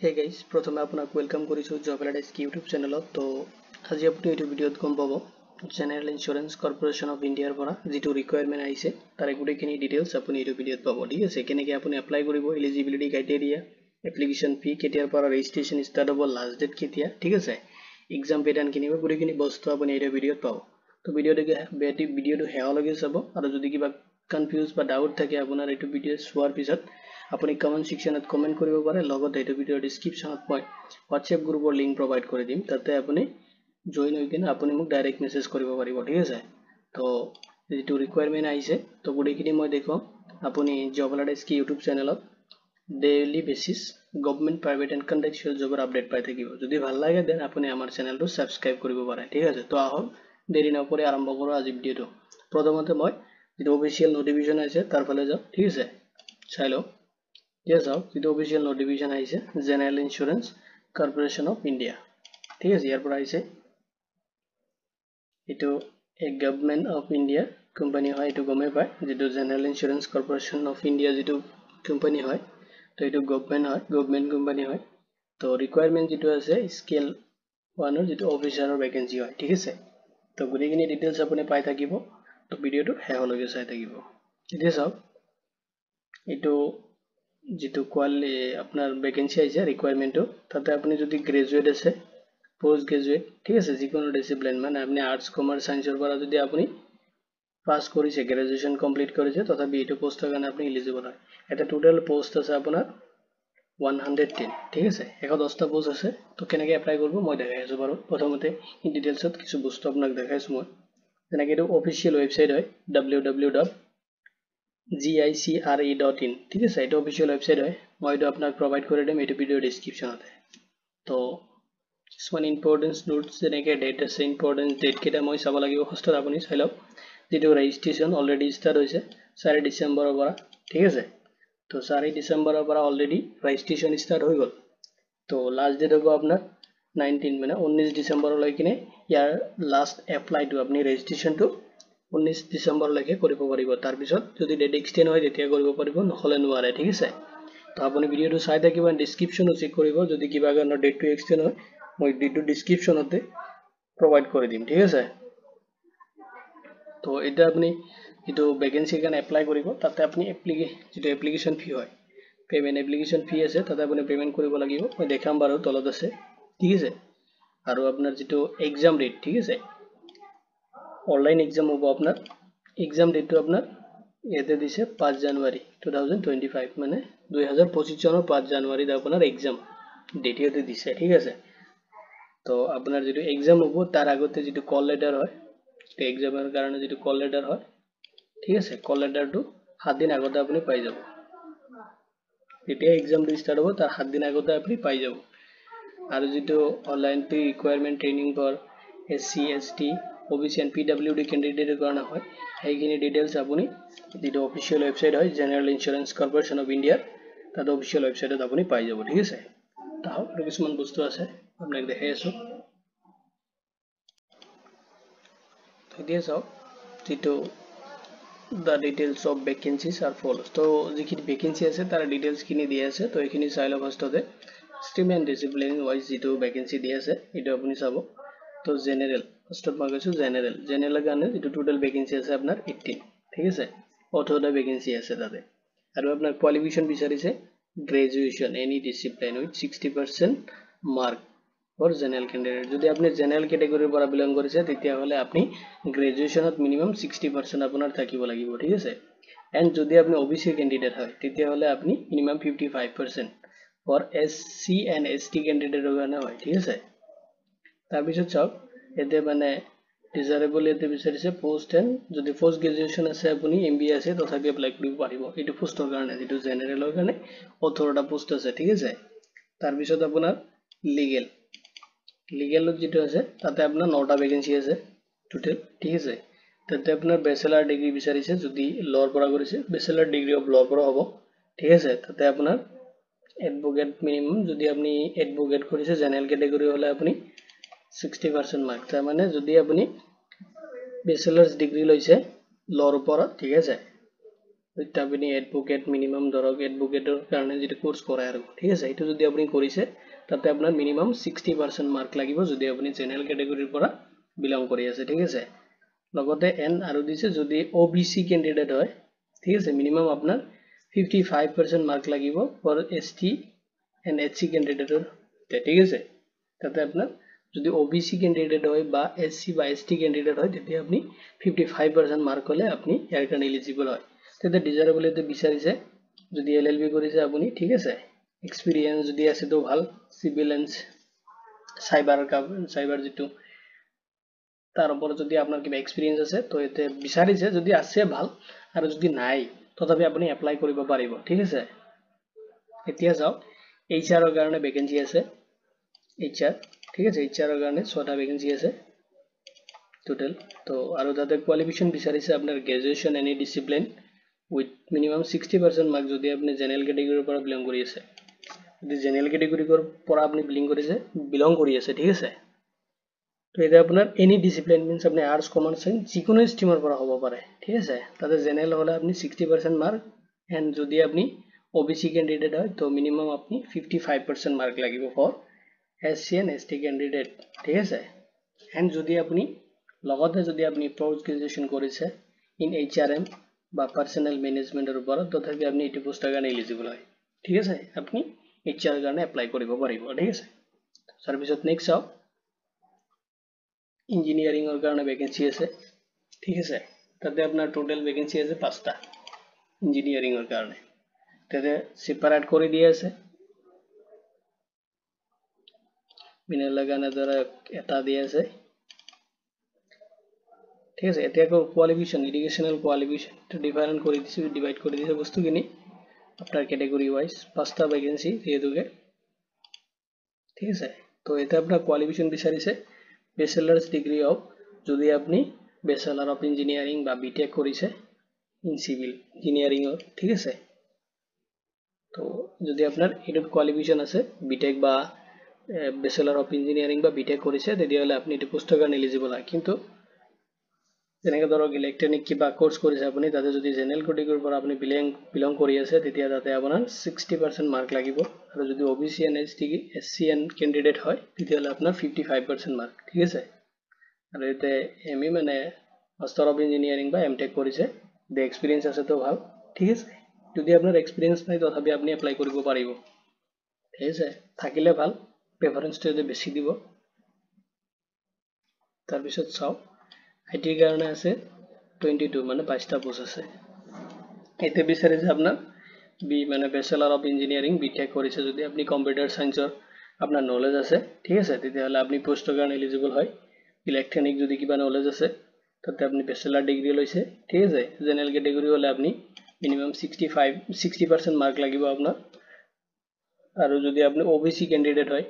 Hey guys, প্ৰথমে আপোনাক welcome কৰিছো জব এলাইডেস্ক ইউটিউব চেনেলত। তো আজি আপুনি এইটো ভিডিঅ'ত গম পাব জেনাৰেল ইন্স্যুৰেন্স কৰ্পোৰেচন অফ ইণ্ডিয়াৰ পৰা যিটো ৰিকুৱাৰমেন্ট আহিছে তাৰ গোটেইখিনি ডিটেইলছ আপুনি এইটো ভিডিঅ'ত পাব। ঠিক আছে, কেনেকৈ আপুনি এপ্লাই কৰিব, এলিজিবিলিটি ক্ৰাইটেৰিয়া, এপ্লিকেশ্যন ফি, কেতিয়াৰ পৰা ৰেজিষ্ট্ৰেশ্যন ষ্টাৰ্ট হ'ব, লাষ্ট ডেট কেতিয়া, ঠিক আছে, এক্সাম পেটাৰ্ণ কিনিব, গোটেইখিনি বস্তু আপুনি এইটো ভিডিঅ'ত পাব। তো ভিডিঅ'টো শেষলৈকে চাব আৰু যদি কিবা কনফিউজ বা ডাউট থাকে আপোনাৰ এইটো ভিডিঅ' চোৱাৰ পিছত আপুনি কমেন্ট সেকশনত কমেন্ট কৰিব পাৰে। লগতে এইটো ভিডিঅ'ৰ ডেসক্ৰিপচনত মই হোৱাটছএপ গ্ৰুপৰ লিংক প্ৰভাইড কৰি দিম, তাতে আপুনি জয়েন হৈ কিনে আপুনি মোক ডাইৰেক্ট মেছেজ কৰিব পাৰিব। ঠিক আছে, তো যিটো ৰিকুৱাৰমেন্ট আহিছে তো গোটেইখিনি মই দেখুৱাম। আপুনি জব এলাইডেস্ক ইউটিউব চেনেলত daily basis government private and contractual জবৰ আপডেট পাই থাকিব। যদি ভাল লাগে দেন আপুনি আমাৰ চেনেলটো ছাবস্ক্ৰাইব কৰিব পাৰে। ঠিক আছে, তো আহক দেৰি নকৰি আৰম্ভ কৰোঁ আজি ভিডিঅ'টো। প্ৰথমতে মই যিটো অফিচিয়েল নটিফিকেশ্যন আছে তাৰ ফালে যাওঁ। ঠিক আছে, চাই লওঁ। Yes, যিটো অফিচিয়েল নটিফিকেশ্যন আহিছে general insurance corporation of India. ঠিক আছে, ইয়াৰ পৰা আহিছে এইটো এক গভৰ্ণমেণ্ট অফ ইণ্ডিয়া কোম্পানী হয়, এইটো গমেই পায়। যিটো general insurance corporation of India যিটো কোম্পানী হয়, তো এইটো গভৰ্ণমেণ্ট কোম্পানী হয়। তো ৰিকুৱাৰমেণ্ট যিটো আছে স্কেল 1ৰ যিটো অফিচাৰৰ ভেকেঞ্চি হয়। ঠিক আছে, তো গোটেইখিনি ডিটেইলছ আপুনি পাই থাকিব, তো ভিডিঅ'টো শেষলৈকে চাই থাকিব। এতিয়া চাওক, এইটো যিটো আপোনাৰ ভেকেঞ্চি আহিছে ৰিকুৱাৰমেণ্টটো, তাতে আপুনি যদি গ্ৰেজুৱেট আছে, পোষ্ট গ্ৰেজুৱেট, ঠিক আছে, যিকোনো ডিসিপ্লিন, মানে আপুনি আৰ্টছ কমাৰ্চ সায়েন্সৰ পৰা যদি আপুনি পাছ কৰিছে, গ্ৰেজুৱেশ্যন কমপ্লিট কৰিছে, তথাপি এইটো পোষ্টৰ কাৰণে আপুনি এলিজিবল হয়। এটা টোটেল পোষ্ট আছে আপোনাৰ 110। ঠিক আছে, 110টা পোষ্ট আছে। তো কেনেকৈ এপ্লাই কৰিব মই দেখাই আছোঁ বাৰু। প্ৰথমতে ইন ডিটেইলছত কিছু বস্তু আপোনাক দেখাইছোঁ মই। যেনেকৈ এইটো অফিচিয়েল ৱেবছাইট হয় www.gicre.in। ঠিক আছে, এইটো অফিচিয়েল ৱেবছাইট হয়, মই এইটো আপোনাক প্ৰভাইড কৰি দিম এইটো ভিডিঅ'ৰ ডেছক্ৰিপশ্যনতে। তো কিছুমান ইম্পৰ্টেঞ্চ নোটছ, যেনেকৈ ডেট আছে, ইম্পৰ্টেঞ্চ ডেটকেইটা মই চাব লাগিব। ফাৰ্ষ্টত আপুনি চাই লওক যিটো ৰেজিষ্ট্ৰেশ্যন অলৰেডি ষ্টাৰ্ট হৈছে 4 ডিচেম্বৰৰ পৰা। ঠিক আছে, তো 4 ডিচেম্বৰৰ পৰা অলৰেডি ৰেজিষ্ট্ৰেশ্যন ষ্টাৰ্ট হৈ গ'ল। তো লাষ্ট ডেট হ'ব আপোনাৰ 19, মানে 19 ডিচেম্বৰলৈ কিনে ইয়াৰ লাষ্ট এপ্লাইটো আপুনি ৰেজিষ্ট্ৰেশ্যনটো 19 ডিচেম্বৰলৈকে কৰিব পাৰিব। তাৰপিছত যদি ডেট এক্সটেণ্ড হয় তেতিয়া কৰিব পাৰিব, নহ'লে নোৱাৰে। ঠিক আছে, তো আপুনি ভিডিঅ'টো চাই থাকিব, ডিছক্ৰিপশ্যনো চেক কৰিব। যদি কিবা কাৰণত ডেটটো এক্সটেণ্ড হয় মই ডেটটো ডিছক্ৰিপশ্যনতে প্ৰভাইড কৰি দিম। ঠিক আছে, তো এতিয়া আপুনি যিটো ভেকেঞ্চিৰ কাৰণে এপ্লাই কৰিব, তাতে আপুনি যিটো এপ্লিকেশ্যন ফি হয়, এপ্লিকেশ্যন ফি আছে, তাতে আপুনি পে'মেণ্ট কৰিব লাগিব। মই দেখাম বাৰু, তলত আছে। ঠিক আছে, আৰু আপোনাৰ যিটো এক্সাম ডেট, ঠিক আছে, অনলাইন এক্সাম হ'ব আপোনাৰ। এক্সাম ডেটটো আপোনাৰ ইয়াতে দিছে 5 জানুৱাৰী 2025, মানে 2025 চনৰ 5 জানুৱাৰীত আপোনাৰ এক্সাম ডেট ইয়াতে দিছে। ঠিক আছে, তো আপোনাৰ যিটো এক্সাম হ'ব তাৰ আগতে যিটো কল লেটাৰ হয়, এক্সামৰ কাৰণে যিটো কল লেটাৰ হয়, ঠিক আছে, কল লেটাৰটো 7 দিন আগতে আপুনি পাই যাব। যেতিয়া এক্সামটো ষ্টাৰ্ট হ'ব তাৰ 7 দিন আগতে আপুনি পাই যাব। আৰু যিটো online recruitment training for SC ST OBC and PWD কেণ্ডিডেটৰ কাৰণে হয়, সেইখিনি ডিটেইলছ আপুনি যিটো অফিচিয়েল ৱেবছাইট হয় জেনাৰেল ইন্স্যুৰেন্স কৰ্পোৰেচন অফ ইণ্ডিয়াৰ, তাত অফিচিয়েল ৱেবছাইটত আপুনি পাই যাব। ঠিক আছে, তাহক আৰু কিছুমান বস্তু আছে আপোনাক দেখাই আছোঁ। এতিয়া চাওক, যিটো the details of vacancies are follows। তো যিখিনি ভেকেঞ্চি আছে তাৰ ডিটেইলছখিনি দিয়া আছে, তো এইখিনি চাই লওক। ফাৰ্ষ্টতে ষ্ট্ৰীম এণ্ড ডিচিপ্লিন ৱাইজ যিটো ভেকেঞ্চি দিয়া আছে এইটো আপুনি চাব। তো জেনেৰেল, ফাৰ্ষ্টত মই কৈছোঁ জেনেৰেলৰ কাৰণে যিটো টোটেল ভেকেঞ্চি আছে আপোনাৰ 18। ঠিক আছে, 18টা ভেকেঞ্চি আছে তাতে। আৰু আপোনাৰ কোৱালিফিকেশ্যন বিচাৰিছে graduation any discipline with 60% mark for general candidate. যদি আপুনি জেনেৰেল কেটেগৰীৰ পৰা বিলং কৰিছে তেতিয়াহ'লে আপুনি গ্ৰেজুৱেশ্যনত মিনিমাম 60% আপোনাৰ থাকিব লাগিব। ঠিক আছে, এণ্ড যদি আপুনি OBC কেণ্ডিডেট হয় তেতিয়াহ'লে আপুনি minimum 55% for SC and ST কেণ্ডিডেটৰ কাৰণে হয়। ঠিক আছে, তাৰপিছত চাওক, এতিয়া মানে ডিজাৰেবল ইয়াতে বিচাৰিছে পোষ্ট এণ্ড, যদি পোষ্ট গ্ৰেজুৱেশ্যন আছে আপুনি MBA আছে তথাপি এপ্লাই কৰিব পাৰিব এইটো পোষ্টৰ কাৰণে। যিটো জেনেৰেলৰ কাৰণে 18টা পোষ্ট আছে। ঠিক আছে, তাৰপিছত আপোনাৰ লিগেলত যিটো আছে তাতে আপোনাৰ 9টা ভেকেঞ্চি আছে টোটেল। ঠিক আছে, তাতে আপোনাৰ বেচেলাৰ ডিগ্ৰী বিচাৰিছে, যদি ল'ৰ পৰা কৰিছে বেচেলাৰ ডিগ্ৰী অফ ল'ৰ পৰা হ'ব। ঠিক আছে, তাতে আপোনাৰ এডভোকেট মিনিমাম, যদি আপুনি এডভোকেট কৰিছে জেনেৰেল কেটেগৰী হ'লে আপুনি 60% মাৰ্ক, তাৰমানে যদি আপুনি বেচেলাৰ্ছ ডিগ্ৰী লৈছে ল'ৰ ওপৰত, ঠিক আছে, যেতিয়া আপুনি এডভোকেট মিনিমাম ধৰক এডভোকেটৰ কাৰণে যেটো কোৰ্স কৰে আৰু ঠিক আছে এটো যদি আপুনি কৰিছে তাতে আপোনাৰ মিনিমাম 60% মাৰ্ক লাগিব যদি আপুনি জেনাৰেল ক্যাটাগৰীৰ পৰা বিলং কৰি আছে ঠিক আছে লগতে এন আৰু দিছে যদি ওবিসি ক্যান্ডিডেট হয় ঠিক আছে মিনিমাম আপোনাৰ 55% মাৰ্ক লাগিব ফৰ এসটি এন্ড এসসি ক্যান্ডিডেটৰ ঠিক আছে তাতে আপোনাৰ যদি ওবিসি ক্যান্ডিডেট হয় বা এসসি বা এসটি ক্যান্ডিডেট হয় তেতিয়া আপনি 55% মার্ক হলে আপনি ইয়াৰ কাৰণে এলিজিবল হয় তেতে ডিজায়াৰেবলিটি বিচাৰিছে যদি এলএলবি কৰিছে আপুনি ঠিক আছে এক্সপেৰিয়েন্স যদি আছে তো ভাল সিভিল এন্ড সাইবাৰ যেটো তাৰ ওপৰত যদি আপোনাৰ কিবা এক্সপেৰিয়েন্স আছে তো এতে বিচাৰিছে যদি আছে ভাল আৰু যদি নাই তথাপি আপুনি এপ্লাই কৰিব পাৰিব ঠিক আছে এতিয়া যাও এইচআৰ ৰ কাৰণে ভ্যাকেন্সি আছে এইচআৰ ঠিক আছে এইচআৰ ৰ কাৰণে 6টা ভ্যাকেন্সি আছে টোটাল তো আৰু তাতে কোয়ালিফিকেশন বিচাৰিছে আপোনাৰ graduation any discipline with minimum 60% mark যদি আপুনি জেনাৰেল ক্যাটাগৰীৰ পৰা বিলং কৰি আছে যদি জেনাৰেল ক্যাটাগৰীৰ পৰা আপুনি বিলং কৰি আছে ঠিক আছে তো এটা আপোনাৰ এনি ডিসিপ্লিন মিন্স আপনি আৰ্টস কমাৰ্স সায়েন্স যিকোনো ষ্ট্ৰীমৰ পৰা হ'ব পাৰে ঠিক আছে তাতে জেনাৰেল হলে আপনি 60% মাৰ্ক এন্ড যদি আপনি ওবিসি ক্যান্ডিডেট হয় তো মিনিমাম আপনি 55% মার্ক লাগিব for SC and ST candidate ঠিক আছে এন্ড যদি আপনি লগতে যদি আপনি পোস্ট গ্রাজুয়েশন কৰিছে ইন এইচআৰএম বা পাৰ্সোনাল ম্যানেজমেন্টেৰ উপৰ তথাপি আপনি এটি পোস্টেৰ কাৰণে এলিজিবল হয় ঠিক আছে আপনি এইচআৰ এৰ কাৰণে এপ্লাই কৰিব পাৰিব ঠিক আছে সাৰ্ভিসত নেক্সট চাও ইঞ্জিনিয়াৰিং এৰ কাৰণে ভ্যাকেন্সি আছে ঠিক আছে তাতে আপনাৰ টোটাল ভ্যাকেন্সি আছে 5টা ইঞ্জিনিয়াৰিং এৰ কাৰণে তাতে সেপারেট করে দিয়ে আছে মিনার লাগানা দ্বারা এটা দিয়ে আছে ঠিক আছে এতিয়া কোয়ালিফিকেশন এডুকেশনাল কোয়ালিফিকেশন তো ডিফারেন্ট করে দিছে ডিভাইড করে দিছে বস্তুখিনি আপনার ক্যাটাগরি ওয়াইজ 5টা ভ্যাকেন্সি দিয়ে দুগে ঠিক আছে তো এটা আপনার কোয়ালিফিকেশন বিচাৰিছে ব্যাচেলাৰ্স ডিগ্ৰি অফ যদি আপনি ব্যাচেলাৰ অফ ইঞ্জিনিয়াৰিং বা বিটেক কৰিছে ইন সিভিল ইঞ্জিনিয়ারিং অর ঠিক আছে তো যদি আপনার এডুট কোয়ালিফিকেশন আছে বিটেক বা ব্যাচেলার অফ ইঞ্জিনিয়ারিং বা বিটেক কৰিছে তেতিয়াহলে আপনি এটো পোস্টেৰ কাৰণে এলিজিবল হয় কিন্তু যেনেকৈ ধৰক ইলেক্ট্ৰনিক কিবা কোৰ্স কৰিছে আপুনি তাতে যদি জেনাৰেল ক্যাটাগৰীৰ পৰা আপুনি বিলং কৰি আছে তেতিয়া তাতে আপোনাৰ 60% মাৰ্ক লাগিব আৰু যদি OBC and SC and candidate হয় তেতিয়াহলে আপোনাৰ 55% মাৰ্ক ঠিক আছে আৰু এতে এমই মানে মাস্টাৰ অফ ইঞ্জিনিয়াৰিং বা এমটেক কৰিছে দে এক্সপেৰিয়েন্স আছে তো ভাল ঠিক আছে যদি আপোনাৰ এক্সপেৰিয়েন্স নাই তথাপি আপনি এপ্লাই কৰিব পাৰিব ঠিক আছে থাকিলে ভাল প্ৰেফাৰেন্সটো যদি বেছি দিব তাৰ পিছত চাও আইটিৰ কাৰণে আছে 22 মানে 22টা পোস্ট আছে এতে বিচাৰিছে আপনাৰ বি মানে ব্যাচেলাৰ অফ ইঞ্জিনিয়াৰিং বিটেক কৰিছে যদি আপনি কম্পিউটাৰ সায়েন্সৰ আপনাৰ নলেজ আছে ঠিক আছে তেতিয়াহলে আপনি পোস্টেৰ কাৰণে এলিজিবল হয় ইলেক্ট্রনিক যদি কিবা নলেজ আছে তাতে আপনি ব্যাচেলার ডিগ্রি লৈছে ঠিক আছে জেনারেল ক্যাটাগরি হলে আপনি মিনিমাম 60% মার্ক লাগিব আপনার আৰু যদি আপনি ওবিসি ক্যান্ডিডেট হয়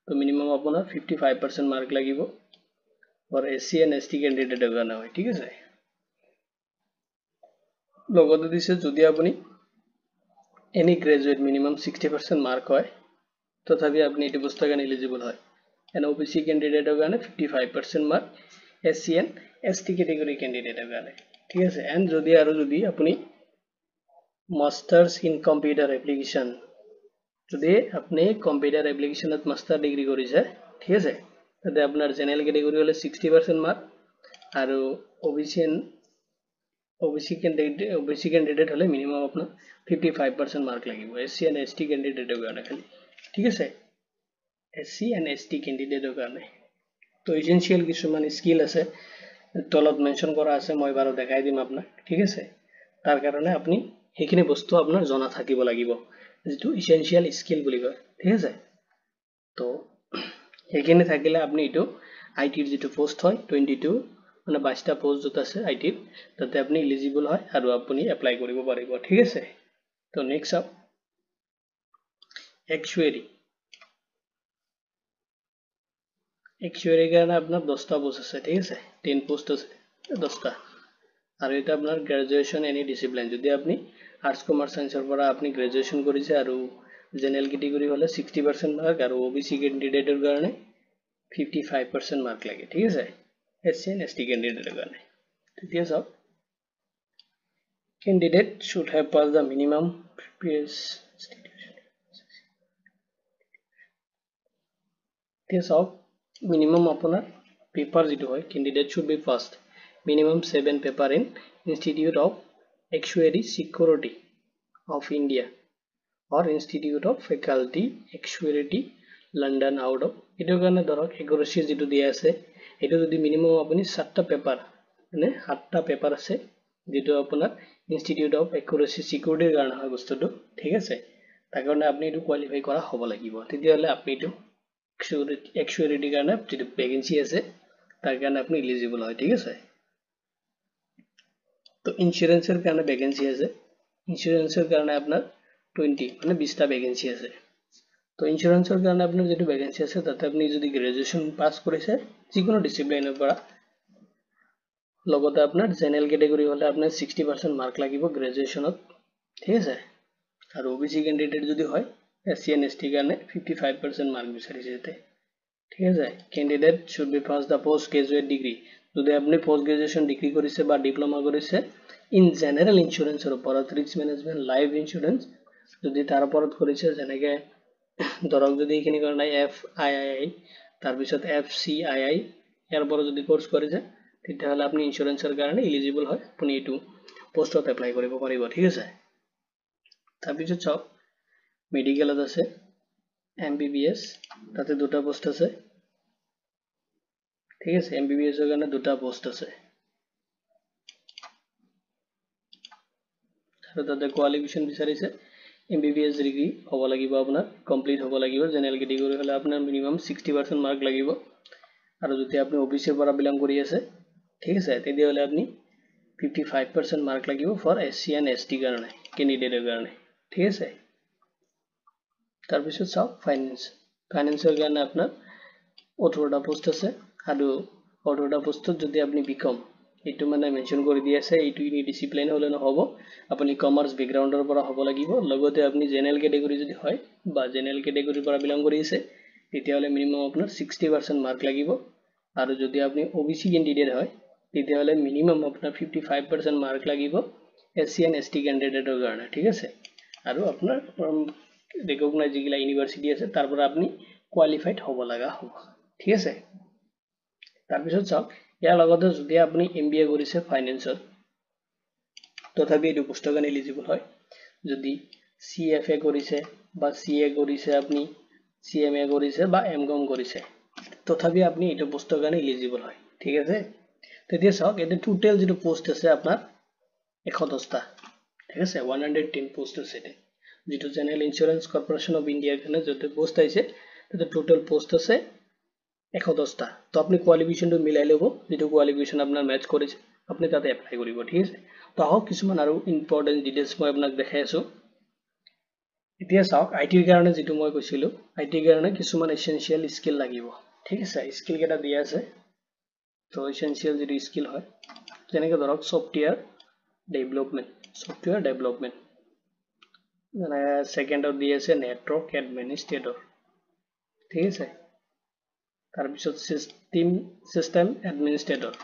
তো মিনিমাম আপনাৰ 55% মাৰ্ক লাগিব और एससी एंड एसटी कैंडिडेट কাৰণে হয় ঠিক আছে লগতে দিছে যদি আপুনি এনি গ্ৰাজুয়েট মিনিমাম 60% মাৰ্ক হয় তথাপি আপনি এটি পোস্টেৰ কাৰণে এলিজিবল হয় এন্ড ওবিসি ক্যান্ডিডেটৰ কাৰণে 55% mark SC and ST category ক্যান্ডিডেটৰ কাৰণে ঠিক আছে এন্ড যদি আপনি মাস্টাৰ্স ইন কম্পিউটাৰ অ্যাপ্লিকেশন যদি আপনি কম্পিউটাৰ অ্যাপ্লিকেশনত মাস্টাৰ ডিগ্ৰি কৰিছে ঠিক আছে তাতে আপনাৰ জেনাৰেল ক্যাটাগৰি হলে 60% মাৰ্ক আৰু ওবিসি ক্যান্ডিডেট হলে মিনিমাম আপনাৰ 55% মাৰ্ক লাগিব এসসি এন্ড এসটি ক্যান্ডিডেটৰ কাৰণে খালি ঠিক আছে এসসি এন্ড এসটি ক্যান্ডিডেটৰ কাৰণে তো এসেনশিয়াল কিছুমান স্কিল আছে তলত মেনশন কৰা আছে মই বাৰু দেখাই দিম আপোনাক ঠিক আছে তাৰ কাৰণে আপনি সেইখিনি বস্তু আপোনাৰ জনা থাকিব লাগিব যেটো এসেনশিয়াল স্কিল বুলি কয় ঠিক আছে তো এইখিনি থাকিলে আপনি এটো আইটিৰ যেটো পোস্ট হয় 22 মানে 22টা পোস্ট যত আছে আইটিৰ তাতে আপনি এলিজিবল হয় আৰু আপনি এপ্লাই কৰিব পাৰিব ঠিক আছে তো নেক্সট আপ एक्चुअली কাৰণে আপনাৰ 10টা পোস্ট আছে ঠিক আছে 10 পোস্ট আছে 10টা আৰু এটা আপনাৰ গ্ৰাজুয়েশন এনি ডিসিপ্লিন যদি আপনি আৰ্টস কমাৰ্স সায়েন্সৰ পৰা আপনি গ্ৰাজুয়েশন কৰিছে আৰু জেনাৰেল ক্যাটাগৰি হলে 60% মাৰ্ক আৰু ওবিসি ক্যান্ডিডেটৰ কাৰণে 55% মাৰ্ক লাগে ঠিক আছে এসসি এন্ড এসটি ক্যান্ডিডেটৰ কাৰণে তেতিয়া চাও Candidate should have passed the minimum previous institution. This of minimum আপোনাৰ paper যিটো হয় candidate should be passed minimum 7 paper in Institute of Actuary Security of India or Institute of Faculty Actuary London out of এটোৰ কাৰণে ধৰক accuracy যিটো দিয়া আছে এটো যদি মিনিমাম আপুনি 7টা পেপাৰ মানে 7টা পেপাৰ আছে যেটো আপোনাৰ Institute of Accuracy Security ৰ কাৰণে হয় বস্তুটো ঠিক আছে তাৰ কাৰণে আপুনি এটো কোৱালিফাই কৰা হ'ব লাগিব তেতিয়াহলে আপুনি এটো actuary কাৰণে যেটো ভ্যাকেন্সি আছে তাৰ কাৰণে আপুনি এলিজিবল হয় ঠিক আছে তো ইন্স্যুৰেন্সেৰ কাৰণে ভ্যাকেন্সি আছে ইন্স্যুৰেন্সেৰ কাৰণে আপোনাৰ 20 মানে 20টা ভ্যাকেন্সি আছে তো ইন্স্যুৰেন্সেৰ কাৰণে আপোনাৰ যেটো ভ্যাকেন্সি আছে তাতে আপুনি যদি গ্ৰেজুৱেচন পাস কৰিছে যিকোনো ডিসিপ্লিনৰ পৰা লগতে আপোনাৰ জেনাৰেল ক্যাটাগৰী হলে আপোনাৰ 60% মাৰ্ক লাগিব গ্ৰেজুৱেচনত ঠিক আছে আৰু ওবিসি ক্যান্ডিডেট যদি হয় এসসি এন্ড এসটি কাৰণে 55% মাৰ্ক বিচাৰিছে এতে ঠিক আছে candidate should be pass the post graduate degree যদি আপনি পোস্ট গ্ৰাজুয়েশন ডিগ্ৰি কৰিছে বা ডিপ্লোমা কৰিছে ইন জেনাৰেল ইন্স্যুৰেন্সৰ ওপৰত ৰিস্ক ম্যানেজমেন্ট লাইফ ইন্স্যুৰেন্স যদি তাৰ ওপৰত কৰিছে যেনেকৈ ধৰক যদি এখিনি কাৰণে FIII তাৰ পিছত FCII ইয়াৰ ওপৰত যদি কোৰ্স কৰিছে তেতিয়াহলে আপনি ইন্স্যুৰেন্সৰ কাৰণে এলিজিবল হয় আপুনি এটো পোষ্টত এপ্লাই কৰিব পাৰিব ঠিক আছে তাৰ পিছত চাওক মেডিকেলত আছে MBBS তাতে দুটা পোস্ট আছে ঠিক আছে MBBS এর কাৰণে দুটা পোস্ট আছে আৰু তাতে কোৱালিফিকেশন বিচাৰিছে MBBS ডিগ্ৰী হ'ব লাগিব আপোনাৰ কমপ্লিট হ'ব লাগিব জেনাৰেল ক্যাটাগৰী হলে আপোনাৰ মিনিমাম 60% মাৰ্ক লাগিব আৰু যদি আপনি OBC ৰ পৰা বিলং কৰি আছে ঠিক আছে তেতিয়াহলে আপনি 55% মাৰ্ক লাগিব ফৰ SC এন্ড ST কাৰণে ক্যান্ডিডেটৰ কাৰণে ঠিক আছে তাৰ পিছত চাওক ফাইনান্সৰ কাৰণে আপোনাৰ 18টা পোস্ট আছে আৰু 18টা পোস্টত যদি আপনি বিকম এটো মানে মেনশন কৰি দি আছে এইটো ইনি ডিসিপ্লিন হলে নহব আপুনি কমাৰ্স ব্যাকগ্ৰাউণ্ডৰ পৰা হ'ব লাগিব লগতে আপনি জেনাৰেল ক্যাটাগৰী যদি হয় বা জেনাৰেল ক্যাটাগৰীৰ পৰা বিলং কৰি আছে তেতিয়াহলে মিনিমাম আপোনাৰ 60% মাৰ্ক লাগিব আৰু যদি আপনি OBC ক্যান্ডিডেট হয় তেতিয়াহলে মিনিমাম আপোনাৰ 55% মাৰ্ক লাগিব SC এন্ড ST ক্যান্ডিডেটৰ কাৰণে ঠিক আছে আৰু আপোনাৰ ৰিকগনাইজ যিগিলা ইউনিভাৰ্সিটি আছে তাৰ পৰা আপনি কোৱালিফাইড হ'ব লাগা হ'ব ঠিক আছে তাৰ পিছত চাওক ইয়াৰ লগতে যদি আপনি MBA কৰিছে ফাইনান্সত তথাপি এটো পোষ্টৰ কাৰণে এলিজিবল হয় যদি CFA কৰিছে বা CA কৰিছে আপনি CMA কৰিছে বা MCOM কৰিছে তথাপি আপনি এটো পোষ্টৰ কাৰণে এলিজিবল হয় ঠিক আছে তেতিয়া চাওক এতে টোটাল যেটো পোষ্ট আছে আপোনাৰ 110টা ঠিক আছে 110 পোষ্ট আছে এতে যেটো জেনাৰেল ইন্স্যুৰেন্স কৰ্পোৰেশন অফ ইন্ডিয়াৰ কাৰণে যতে পোষ্ট আইছে তাতে টোটাল পোষ্ট আছে 110টা তো আপনি কোয়ালিফিকেশনটো মিলাই লব যেটো কোয়ালিফিকেশন আপোনাৰ ম্যাচ কৰিছে আপনি তাতে এপ্লাই কৰিব ঠিক আছে তো আহক কিছুমান আৰু ইম্পৰ্টেন্ট ডিটেইলছ মই আপোনাক দেখাই আছো এতিয়া চাওক আইটিৰ কাৰণে যেটো মই কৈছিলো আইটিৰ কাৰণে কিছুমান এসেনশিয়াল স্কিল লাগিব ঠিক আছে স্কিল কেটা দিয়া আছে তো এসেনশিয়াল যেটো স্কিল হয় যেনেকৈ ধৰক সফটওয়্যাৰ ডেভেলপমেন্ট মানে সেকেন্ডত দি আছে নেটৱৰ্ক এডমিনিষ্ট্ৰেটৰ ঠিক আছে তাৰ পিছত system administrator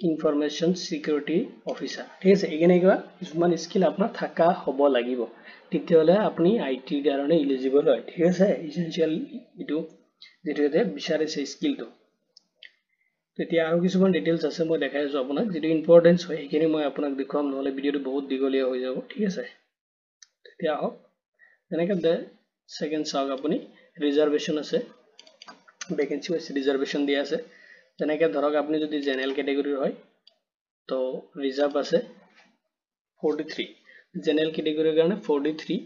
information security officer ঠিক আছে এখানে কিছুমান স্কিল আপোনাৰ থাকা হ'ব লাগিব তেতিয়াহলে আপুনি আইটি কাৰণে এলিজিবল হয় ঠিক আছে এসেনশিয়াল এটো যেটো বিচাৰিছে স্কিলটো তেতিয়া আৰু কিছুমান ডিটেইলছ আছে মই দেখাই আছো আপোনাক যেটো ইম্পৰ্টেন্স হয় এখিনি মই আপোনাক দেখুৱাম নহলে ভিডিওটো বহুত দীঘলীয়া হৈ যাব ঠিক আছে তেতিয়া আহক যেনেকৈ সেকেন্ড চাওক আপুনি ৰিজাৰ্ভেশন আছে ভ্যাকেন্সি আছে ৰিজাৰ্ভেশন দিয়া আছে যেনেকৈ ধৰক আপুনি যদি জেনাৰেল ক্যাটাগৰীৰ হয় তো ৰিজাৰ্ভ আছে 43 জেনারেল ক্যাটাগরির কারণে 43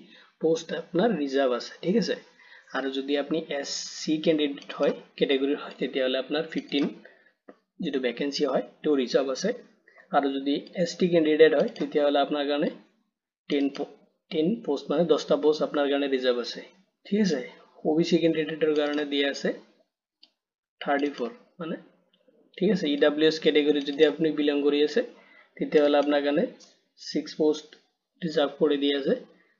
পোস্ট আপনার রিজার্ভ আছে ঠিক আছে আর যদি আপনি এসসি ক্যান্ডিডেট হয় ক্যাটাগরির হয় তেতিয়াহলে আপনার 15 যেটো ভ্যাকেন্সি হয় তো রিজার্ভ আছে আর যদি এসটি ক্যান্ডিডেট হয় তেতিয়াহলে আপনার কারণে 10 পোস্ট মানে 10টা পোস্ট আপনার কারণে রিজার্ভ আছে ঠিক আছে ওবিসি ক্যান্ডিডেটের কারণে দিয়া আছে 34 মানে ঠিক আছে ইডব্লিউএস ক্যাটাগরি যদি আপনি বিলং কৰি আছে তেতিয়াহলে আপনার কারণে 6 পোস্ট রিজার্ভ করে দিয়ে আছে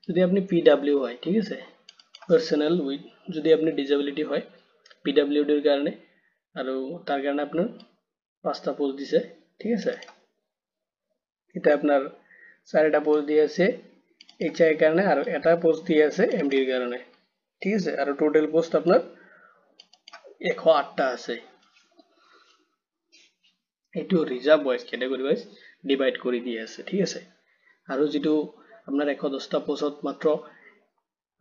যদি আপনি পিডব্লিউ হয় ঠিক আছে পার্সোনাল উইথ যদি আপনি ডিসেবিলিটি হয় পিডব্লিউডি এর কারণে আর তার কারণে আপনার 5টা পোস্ট দিছে ঠিক আছে এটা আপনার 4টা পোস্ট দিয়ে আছে এইচআই এর কারণে আর এটা পোস্ট দিয়ে আছে এমডি এর কারণে ঠিক আছে আর টোটাল পোস্ট আপনার 108টা আছে এটো reserve wise category wise divide কৰি দিয়ে আছে ঠিক আছে আৰু যেটো আপনাৰ 110টা পোস্টত মাত্ৰ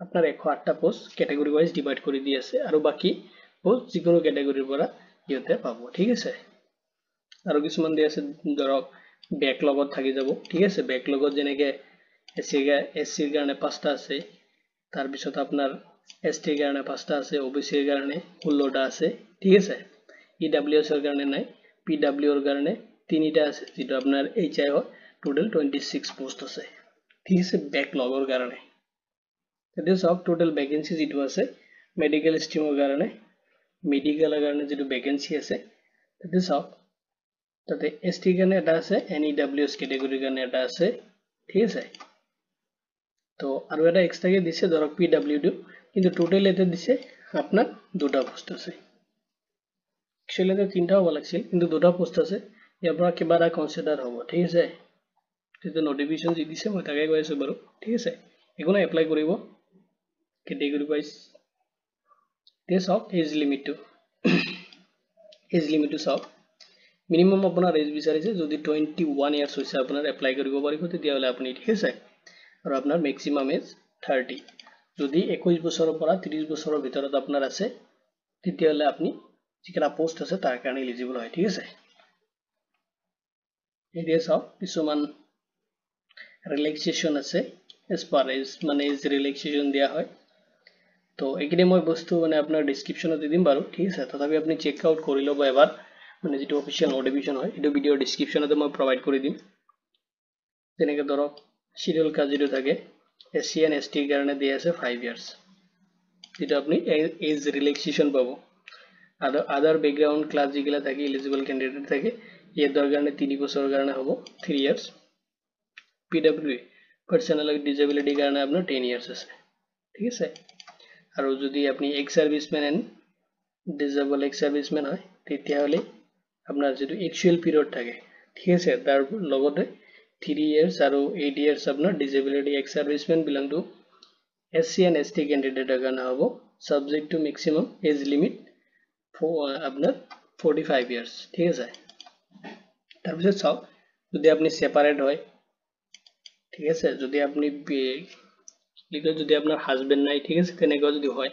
আপনাৰ 108টা পোস্ট ক্যাটাগৰি ওয়াইজ ডিভাইড কৰি দিয়ে আছে আৰু বাকি পোস্ট যিকোনো ক্যাটাগৰিৰ পৰা ইহঁতে পাব ঠিক আছে আৰু কিছুমান দিয়ে আছে ধৰক ব্যাকলগত থাকি যাব ঠিক আছে ব্যাকলগত যেনেকে এসসিৰ কাৰণে 5টা আছে তাৰ পিছত আপোনাৰ এসটিৰ কাৰণে 5টা আছে ওবিসিৰ কাৰণে 16টা আছে ঠিক আছে ইডব্লিউএছ এৰ কাৰণে নাই পিডব্লিউ এৰ কাৰণে 3টা আছে যেটো আপনাৰ এইচআই হয় টোটাল 26 পোস্ট আছে ঠিক আছে ব্যাকলগৰ কাৰণে এটা সব টোটাল ভ্যাকেন্সি যেটো আছে মেডিকেল স্ট্ৰিমৰ কাৰণে মেডিকেলৰ কাৰণে যেটো ভ্যাকেন্সি আছে এটা সব তাতে এসটি কাৰণে এটা আছে এনইডব্লিউএস ক্যাটাগৰিৰ কাৰণে এটা আছে ঠিক আছে তো আৰু এটা এক্সট্ৰাকে দিছে ধৰক পিডব্লিউডি কিন্তু টোটাল এটা দিছে আপনার দুটা পোস্ট আছে एक्चुअली तो 3টা হ'ব লাগিছিল কিন্তু দুটা পোস্ট আছে ইয়াৰ পৰা কিবা এটা কনসিডাৰ হ'ব ঠিক আছে তেটো নোটিফিকেশন দি দিছে মই তাকে কৈ আছো বাৰু ঠিক আছে এগুলো এপ্লাই কৰিব category wise terms of age limit to সব মিনিমাম আপোনাৰ এজ বিচাৰিছে যদি 21 ইয়াৰ্স হৈছে আপোনাৰ এপ্লাই কৰিব পাৰিব তেতিয়া হলে আপুনি ঠিক আছে আৰু আপোনাৰ ম্যাক্সিমাম এজ 30 যদি 21 বছৰৰ পৰা 30 বছৰৰ ভিতৰত আপোনাৰ আছে তেতিয়া হলে আপুনি যিকোনো পোস্ট আছে তাৰ কাৰণে এলিজিবল হয় ঠিক আছে এতিয়া সব কিছুমান রিল্যাক্সেশন আছে এজ পার এজ মানে এজ রিল্যাক্সেশন দিয়া হয় তো এইখিনি মই বস্তু মানে আপনার ডেসক্রিপশনত দি দিম বাৰু ঠিক আছে তথাপি আপনি চেক আউট কৰি লব এবাৰ মানে যেটো অফিশিয়াল নোটিফিকেশন হয় এটো ভিডিও ডেসক্ৰিপশনতে মই প্ৰভাইড কৰি দিম যেনেকে ধৰক শিডিউল কাজ যেটো থাকে এসসি এন্ড এসটি এৰ কাৰণে দিয়া আছে 5 ইয়াৰ্স যেটো আপনি এজ ৰিল্যাক্সেশন পাবো আদাৰ ব্যাকগ্ৰাউন্ড ক্লাস যেগুলা থাকে এলিজিবল ক্যান্ডিডেট থাকে এৰ কাৰণে 3 বছৰৰ কাৰণে হ'ব 3 ইয়াৰ্স পিডব্লিউ পাৰ্সোনাল ডিসেবিলিটি কাৰণে আপনাৰ 10 ইয়াৰ্স আছে ঠিক আছে আৰু যদি আপনি ex serviceman and disable ex serviceman হয় তেতিয়া হলে আপনার যেটো একচুয়াল পিরিয়ড থাকে ঠিক আছে তার লগতে 3 ইয়ার্স আৰু 8 ইয়াৰ্স আপনাৰ disability ex serviceman belong to SC and ST ক্যান্ডিডেটেৰ কাৰণে হ'ব subject to maximum age limit আপনাৰ 45 ইয়াৰ্স ঠিক আছে তাৰপিছত সব যদি আপনি সেপারেট হয় ঠিক আছে যদি আপনি লিগাল যদি আপনার হাজবেন্ড নাই ঠিক আছে তেনেকুৱা যদি হয়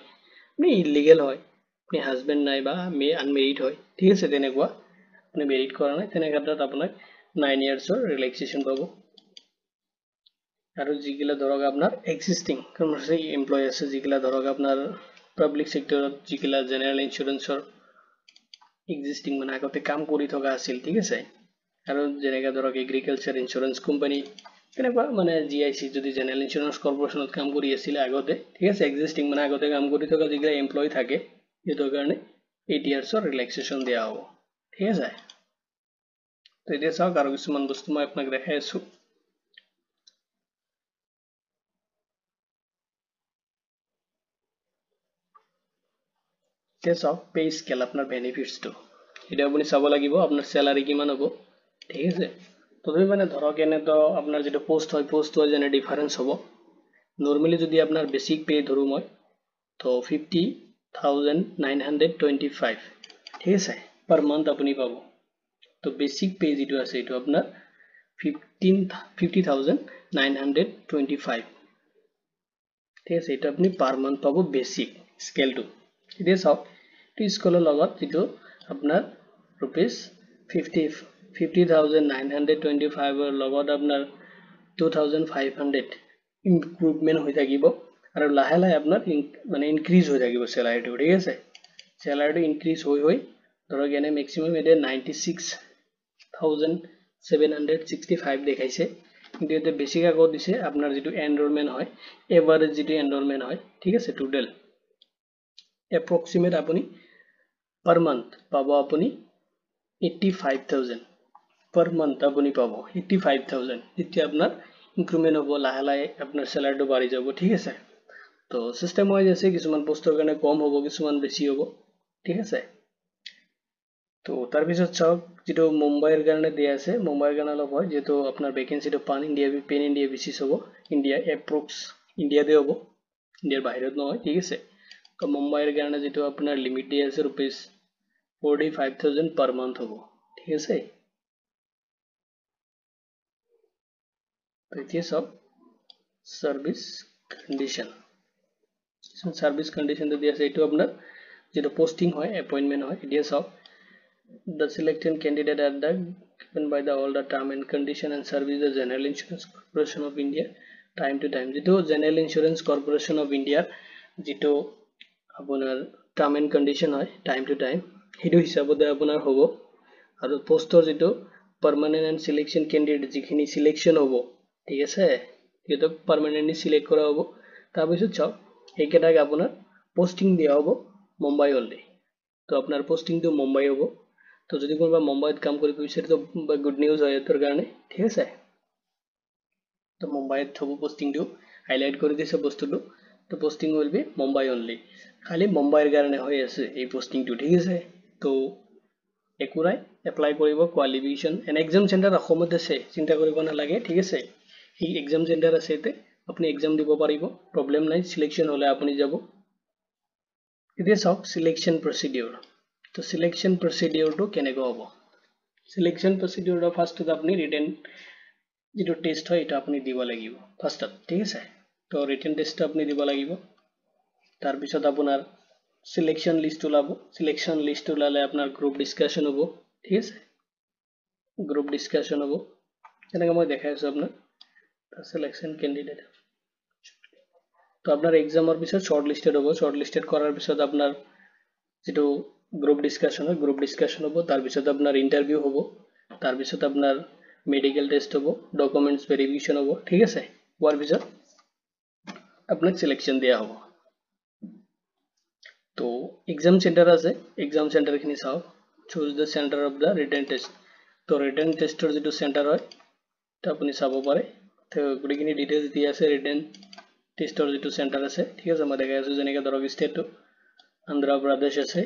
আপনি ইলিগেল হয় আপনি হাজবেন্ড নাই বা আনমেৰিড হয় ঠিক আছে তেনেকুৱা আপনি মেৰিড কৰা নাই তেনেক্ষেত্ৰত আপোনাক 9 ইয়াৰ্সৰ ৰিল্যাক্সেশন পাবো আৰু যিগিলা ধৰক আপনাৰ এক্সিস্টিং কমাৰ্শিয়াল এমপ্লয়ি আছে যিগিলা ধৰক আপনাৰ পাব্লিক সেক্টৰত যিগিলা জেনাৰেল ইন্স্যুৰেন্সৰ এক্সিস্টিং মানে আগতে কাম কৰি থকা আছিল ঠিক আছে আৰু যেনেকা ধৰক এগ্ৰিকালচাৰ ইন্স্যুৰেন্স কোম্পানি তেনেকুৱা মানে জিআইসি যদি জেনাৰেল ইন্স্যুৰেন্স কৰ্পোৰেশনত কাম কৰি আছিল আগতে ঠিক আছে এক্সিস্টিং মানে আগতে কাম কৰি থকা যিগিলা এমপ্লয়ি থাকে এটোৰ কাৰণে 8 ইয়াৰ্সৰ ৰিল্যাক্সেশন দিয়া হ'ব ঠিক আছে তো এতিয়া চাওক আৰু কিছুমান বস্তু মই আপোনাক দেখাই আছো টেস অফ পে স্কেল আপনার বেনিফিটস তো এটা আপনি চাব লাগিব আপনার স্যালারি কিমান হ'ব ঠিক আছে তথাপি মানে ধৰক এনে তো আপনার যেটো পোস্ট হয় যেনে ডিফারেন্স হ'ব নরমালি যদি আপনার বেসিক পে ধরু মই তো 50,925 ঠিক আছে পার মান্থ আপনি পাবো তো বেসিক পে যেটো আছে এটো আপনার 50,925 ঠিক আছে এটা আপনি পার মান্থ পাবো বেসিক স্কেলটো এতিয়া চাওক টি স্কুলৰ লগত যেটো আপনাৰ रुपीस 50,925 এৰ লগত আপনাৰ 2,500 ইমপ্ৰুভমেন্ট হৈ থাকিব আৰু লাহে লাহে আপনাৰ মানে ইনক্ৰিজ হৈ থাকিব স্যালাৰিটো ঠিক আছে স্যালাৰিটো ইনক্ৰিজ হৈ ধৰক এনে ম্যাক্সিমাম এটা 96,765 দেখাইছে কিন্তু এটা বেসিক আগত দিছে আপনার যেটো এনরোলমেন্ট হয় এভারেজ যেটো এনরোলমেন্ট হয় ঠিক আছে টোটাল approximate আপনি per month পাবো আপনি 85,000 per month আপনি পাবো 85,000 যেতিয়া আপনার ইনক্রিমেন্ট হবো লাহে লাহে আপনার স্যালারিটো বাঢ়ি যাব ঠিক আছে তো সিস্টেম ওয়াইজ আছে কিছুমান পোস্টৰ কাৰণে কম হ'ব কিছুমান বেছি হ'ব ঠিক আছে তো তাৰ পিছত চাওক যেটো মুম্বাইৰ কাৰণে দিয়া আছে মুম্বাইৰ কাৰণে অলপ হয় যেটো আপোনাৰ ভ্যাকেন্সিটো পান ইন্ডিয়া বেচিছ হ'ব ইন্ডিয়া এপ্ৰক্স ইন্ডিয়াতে হ'ব ইন্ডিয়াৰ বাহিৰত নহয় ঠিক আছে তো মুম্বাইৰ কাৰণে যেটো আপোনাৰ লিমিট দিয়া আছে rupees 45,000 per month হ'ব ঠিক আছে তো এতিয়া সব সার্ভিস কন্ডিশন সার্ভিস কন্ডিশনটো দিয়া আছে এটো আপোনাৰ যেটো পোস্টিং হয় এপয়েন্টমেন্ট হয় এতিয়া সব the selected candidate are the given by the all the term and condition and service the General Insurance Corporation of India time to time যেটো General Insurance Corporation of India যেটো আপোনাৰ term and condition হয় time to time হেতু হিসাবতে আপোনাৰ হ'ব আৰু পোষ্টৰ যেটো permanent and selection candidate যিখিনি selection হ'ব ঠিক আছে এটো permanently select কৰা হ'ব তাৰ পিছত চাওক এইকেটাক আপোনাৰ পোস্টিং দিয়া হ'ব মুম্বাই only তো আপোনাৰ পোস্টিংটো মুম্বাই হ'ব তো যদি কোনোবা মুম্বাইত কাম কৰিব বিচাৰে তো গুড নিউজ হয় এতৰ কাৰণে ঠিক আছে তো মুম্বাইত হ'ব পোস্টিংটো হাইলাইট কৰি দিছে বস্তুটো তো posting will be Mumbai only খালি মুম্বাইৰ কাৰণে হৈ আছে এই পোস্টিংটো ঠিক আছে তো একুৰাই এপ্লাই কৰিব কোৱালিফিকেশন এন এক্সাম সেন্টাৰ অসমত আছে চিন্তা কৰিব নালাগে ঠিক আছে এই এক্সাম সেন্টাৰ আছে তে আপুনি এক্সাম দিব পাৰিব প্ৰবলেম নাই সিলেকশন হলে আপুনি যাব এতিয়া চাওক সিলেকশন প্ৰসিডিউৰ তো সিলেকশন প্ৰসিডিউৰটো কেনেকৈ হ'ব সিলেকশন প্ৰসিডিউৰ ফাৰ্স্টত আপুনি ৰিটেন যেটো টেস্ট হয় এটা আপুনি দিব লাগিব ফাৰ্স্টত ঠিক আছে তো ৰিটেন টেস্ট আপুনি দিব লাগিব তাৰ পিছত আপোনাৰ সিলেকশন লিস্ট ওলাব সিলেকশন লিস্ট ওলালে আপোনাৰ গ্ৰুপ ডিসকাশন হ'ব ঠিক আছে গ্ৰুপ ডিসকাশন হ'ব এনেকৈ মই দেখাই আছো আপোনাৰ সিলেকশন ক্যান্ডিডেট তো আপনাৰ এক্সামৰ পিছত শৰ্ট লিস্টেড হ'ব শৰ্ট লিস্টেড কৰাৰ পিছত আপোনাৰ যেটো গ্ৰুপ ডিসকাশন হয় গ্ৰুপ ডিসকাশন হ'ব তাৰ পিছত আপোনাৰ ইন্টাৰভিউ হ'ব তাৰ পিছত আপোনাৰ মেডিকেল টেস্ট হ'ব ডকুমেন্টস ভেৰিফিকেশন হ'ব ঠিক আছে হোৱাৰ পিছত আপোনাক সিলেকশন দিয়া হ'ব তো এক্সাম সেন্টার আছে এক্সাম সেন্টার খিনি চাও choose the centre of the written test তো রিটেন টেস্টৰ যেটো সেন্টাৰ হয় তো আপুনি চাব পাৰে তো গুডিখিনি ডিটেইলস দিয়া আছে ৰিটেন টেস্টৰ যেটো সেন্টাৰ আছে ঠিক আছে মই দেখাই আছো যেনেকৈ ধৰক ষ্টেটটো অন্ধ্ৰ প্ৰদেশ আছে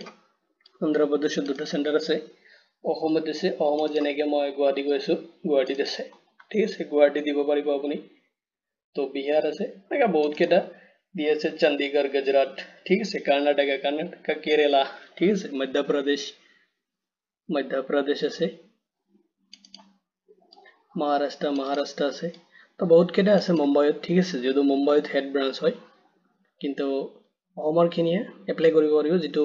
অন্ধ্ৰ প্ৰদেশত দুটা সেন্টাৰ আছে অসমত আছে অসমত যেনেকৈ মই গুৱাহাটী গৈছো গুৱাহাটীত আছে ঠিক আছে গুৱাহাটী দিব পাৰিব আপুনি তো বিহাৰ আছে এনেকৈ বহুত কেটা দিয়া আছে চণ্ডীগড় গুজৰাট ঠিক আছে কৰ্ণাটক কেৰালা ঠিক আছে মধ্য প্ৰদেশ আছে মহাৰাষ্ট্ৰ আছে তো বহুত কেটা আছে মুম্বাইত ঠিক আছে যেটো মুম্বাইত হেড ব্ৰাঞ্চ হয় কিন্তু অসমৰ খিনিয়ে এপ্লাই কৰিব পাৰিব যেটো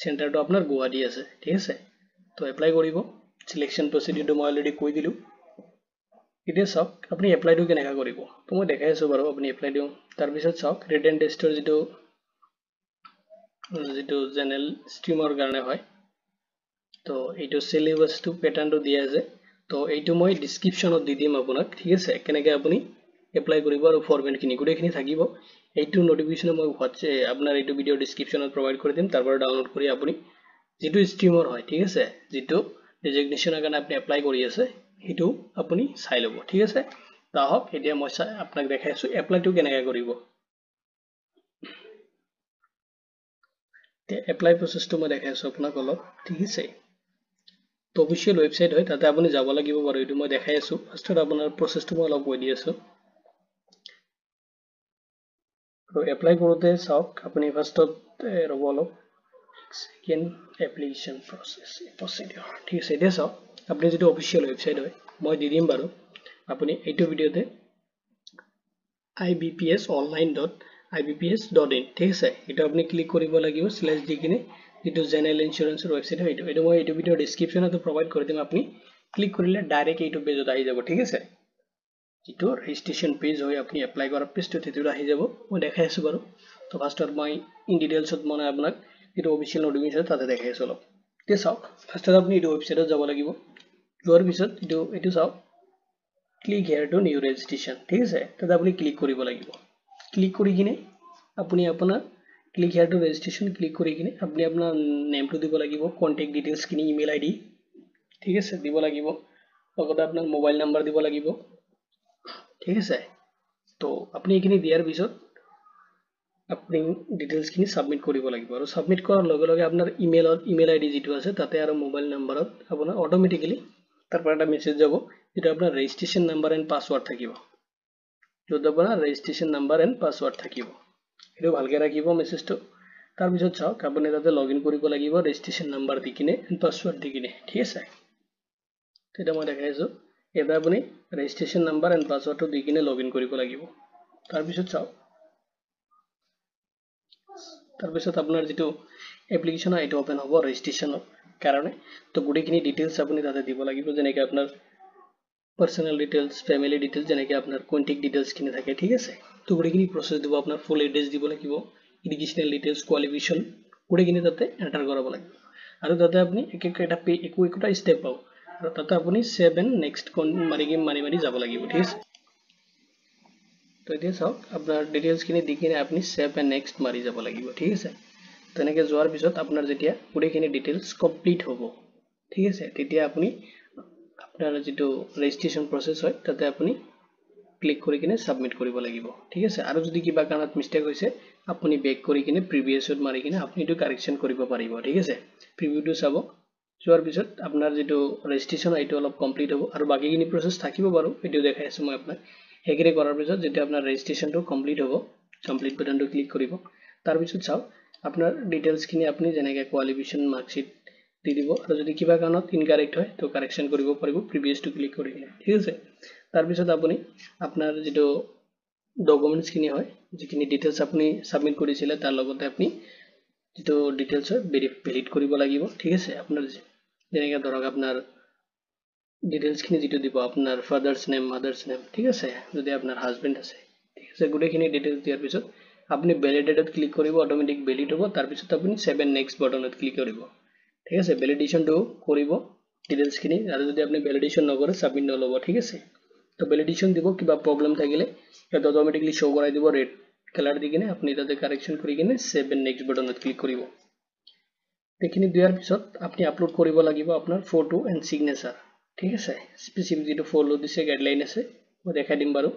সেন্টাৰটো আপোনাৰ গুৱাহাটী আছে ঠিক আছে তো এপ্লাই কৰিব সিলেকশন প্ৰসিডিউৰটো মই অলৰেডি কৈ দিলো এতিয়া চাওক আপুনি এপ্লাইটো কেনেকৈ কৰিব তো মই দেখাই আছো বাৰু আপুনি এপ্লাই দিও তাৰ পিছত চাওক ৰিটেন টেষ্টৰ যেটো জেনাৰেল ষ্ট্ৰীমৰ কাৰণে হয় তো এইটো সিলেবাসটো প্যাটাৰ্নটো দিয়া আছে তো এইটো মই ডেসক্ৰিপচনত দি দিম আপোনাক ঠিক আছে কেনেকৈ আপুনি এপ্লাই কৰিব আৰু ফৰমেটখিনি গুটেখিনি থাকিব এইটো নোটিফিকেশন মই আপোনাৰ এইটো ভিডিও ডেসক্ৰিপচনত প্ৰভাইড কৰি দিম তাৰ পৰা ডাউনলোড কৰি আপুনি যেটো ষ্ট্ৰীমৰ হয় ঠিক আছে যেটো ডেজিগনেশনৰ কাৰণে আপুনি এপ্লাই কৰি আছে হেতু আপুনি চাই লব ঠিক আছে তাহক এতিয়া মই আপোনাক দেখাই আছো এপ্লাইটো কেনেকৈ কৰিব তে এপ্লাই প্ৰসেসটো মই দেখাই আছো আপোনাক অলপ ঠিক আছে তো অফিশিয়াল ওয়েবসাইট হয় তাতে আপুনি যাব লাগিব বাৰু এটো মই দেখাই আছো ফাৰ্স্টত আপোনাৰ প্ৰসেসটো মই অলপ কৈ দি আছো তো এপ্লাই কৰোতে চাওক আপুনি ফাৰ্স্টত ৰব অলপ সেকেন্ড এপ্লিকেশন প্ৰসিডিউৰ ঠিক আছে এতিয়া চাওক আপুনি যেটো অফিশিয়াল ওয়েবসাইট হয় মই দি দিম বাৰু আপুনি এইটো ভিডিওতে ibpsonline.ibps.in ঠিক আছে এটা আপুনি ক্লিক কৰিব লাগিব স্ল্যাশ দি কিনে যেটো জেনাৰেল ইন্সুৰেন্সৰ ওয়েবসাইট হয় এটো মই এইটো ভিডিও ডেসক্ৰিপচনত প্ৰভাইড কৰি দিম আপুনি ক্লিক কৰিলে ডাইৰেক্ট এইটো পেজত আহি যাব ঠিক আছে যেটো ৰেজিষ্ট্ৰেচন পেজ হয় আপুনি এপ্লাই কৰাৰ পেজটো তেতিয়ালৈ আহি যাব মই দেখাই আছো বাৰু তো ফাৰ্স্টত মই ইন ডিটেইলছত মই আপোনাক যেটো অফিশিয়াল নোটিফিকেশন তাতে দেখাই আছো অলপ তে চাওক ফাৰ্স্টত আপুনি এইটো ওয়েবসাইটত যাব লাগিব যোৱাৰ পিছত এইটো চাওক click here to new registration ঠিক আছে তাতে আপুনি ক্লিক কৰিব লাগিব ক্লিক কৰি কিনে আপুনি আপোনাৰ click here to registration click কৰি কিনে আপুনি আপোনাৰ নেমটো দিব লাগিব কন্টাক্ট ডিটেইলছ কিনি ইমেইল আইডি ঠিক আছে দিব লাগিব লগতে আপোনাৰ মোবাইল নাম্বাৰ দিব লাগিব ঠিক আছে তো আপুনি এখিনি দিয়াৰ পিছত আপুনি ডিটেইলছ খিনি সাবমিট কৰিব লাগিব আৰু সাবমিট কৰাৰ লগে লগে আপোনাৰ ইমেইল আইডি যেটো আছে তাতে আৰু মোবাইল নম্বৰত আপোনাৰ অটোমেটিক্যালি তাৰ পৰা এটা মেছেজ যাব যেটো আপোনাৰ ৰেজিষ্ট্ৰেচন নম্বৰ এণ্ড পাসওয়াৰ্ড থাকিব য'ত আপোনাৰ ৰেজিষ্ট্ৰেচন নম্বৰ এণ্ড পাসওয়াৰ্ড থাকিব এটো ভালকে ৰাখিব মেছেজটো তাৰ পিছত চাওক আপুনি তাতে লগইন কৰিব লাগিব ৰেজিষ্ট্ৰেচন নম্বৰ দি কিনে এণ্ড পাসওয়াৰ্ড দি কিনে ঠিক আছে এটা মই দেখাইছো এটা আপুনি ৰেজিষ্ট্ৰেচন নম্বৰ এণ্ড পাসওয়াৰ্ডটো দি কিনে লগইন কৰিব লাগিব তাৰ পিছত চাওক তাৰ পিছত আপোনাৰ যেটো এপ্লিকেশন আইটো ওপেন হ'ব ৰেজিষ্ট্ৰেচনৰ কাৰণে তো গুডিখিনি ডিটেইলছ আপুনি তাতে দিব লাগিব যেনেকৈ আপোনাৰ পাৰ্সোনাল ডিটেইলছ ফ্যামিলি ডিটেইলছ যেনেকৈ আপোনাৰ কন্টাক্ট ডিটেইলছ খিনি থাকে ঠিক আছে তো গুডিখিনি প্ৰসেস দিব আপোনাৰ ফুল এড্ৰেছ দিব লাগিব এডুকেশনাল ডিটেইলছ কোয়ালিফিকেশন গুডিখিনি তাতে এন্টাৰ কৰাব লাগিব আৰু তাতে আপুনি একোটা স্টেপ পাব আৰু তাতে আপুনি সেভ এণ্ড নেক্সট মাৰি যাব লাগিব ঠিক আছে তো এতিয়া চাওক আপোনাৰ ডিটেইলছ খিনি দি কিনে আপুনি সেভ এণ্ড নেক্সট মাৰি যাব লাগিব ঠিক আছে তেনেকৈ যোৱাৰ পিছত আপোনাৰ যেতিয়া গুডিখিনি ডিটেইলছ কমপ্লিট হ'ব ঠিক আছে তেতিয়া আপুনি আপোনাৰ যেটো ৰেজিষ্ট্ৰেচন প্ৰসেস হয় তাতে আপুনি ক্লিক কৰি কিনে সাবমিট কৰিব লাগিব ঠিক আছে আৰু যদি কিবা কাৰণত মিস্টেক হৈছে আপুনি বেক কৰি কিনে প্ৰিভিয়াছত মাৰি কিনে আপুনি এটো কাৰেকচন কৰিব পাৰিব ঠিক আছে প্ৰিভিউটো চাব যোৱাৰ পিছত আপোনাৰ যেটো ৰেজিষ্ট্ৰেচন আইটো অলপ কমপ্লিট হ'ব আৰু বাকিখিনি প্ৰসেস থাকিব বাৰু এটো দেখাই আছো মই আপোনাক হেগিৰে কৰাৰ পিছত যেতিয়া আপোনাৰ ৰেজিষ্ট্ৰেচনটো কমপ্লিট হ'ব কমপ্লিট বাটনটো ক্লিক কৰিব তাৰ পিছত চাওক আপোনাৰ ডিটেইলছ খিনি আপুনি যেনেকৈ কোয়ালিফিকেশন মাৰ্কশিট দি দিব আৰু যদি কিবা কাৰণত ইনকাৰেক্ট হয় তো কাৰেকচন কৰিব পাৰিব প্ৰিভিয়াছটো ক্লিক কৰি কিনে ঠিক আছে তাৰ পিছত আপুনি আপোনাৰ যেটো ডকুমেন্টছ খিনি হয় যিখিনি ডিটেইলছ আপুনি সাবমিট কৰিছিলে তাৰ লগতে আপুনি যেটো ডিটেইলছ ভেলিড কৰিব লাগিব ঠিক আছে আপোনাৰ যেনেকৈ ধৰক আপোনাৰ ডিটেইলছ খিনি যেটো দিব আপোনাৰ ফাদাৰস নেম মাদাৰস নেম ঠিক আছে যদি আপোনাৰ হাজবেন্ড আছে ঠিক আছে গুডিখিনি ডিটেইলছ দিয়াৰ পিছত আপুনি ভ্যালিডেটত ক্লিক কৰিব অটোমেটিক ভ্যালিড হ'ব তাৰ পিছত আপুনি সেভ এণ্ড নেক্সট বাটনত ক্লিক কৰিব ঠিক আছে ভ্যালিডেশনটো কৰিব ডিটেইলছ খিনি আৰু যদি আপুনি ভ্যালিডেশন নকৰে সাবমিট নলব ঠিক আছে তো ভ্যালিডেশন দিব কিবা প্ৰবলেম থাকিলে এটা অটোমেটিক্যালি শো কৰাই দিব ৰেড কালাৰ দি কিনে আপুনি তাতে কাৰেকচন কৰি কিনে সেভ এণ্ড নেক্সট বাটনত ক্লিক কৰিব এইখিনি দিয়াৰ পিছত আপুনি আপলোড কৰিব লাগিব আপোনাৰ ফটো এণ্ড সিগনেচাৰ ঠিক আছে স্পেসিফিক যেটো ফলো দিছে গাইডলাইন আছে মই দেখাই দিম বাৰু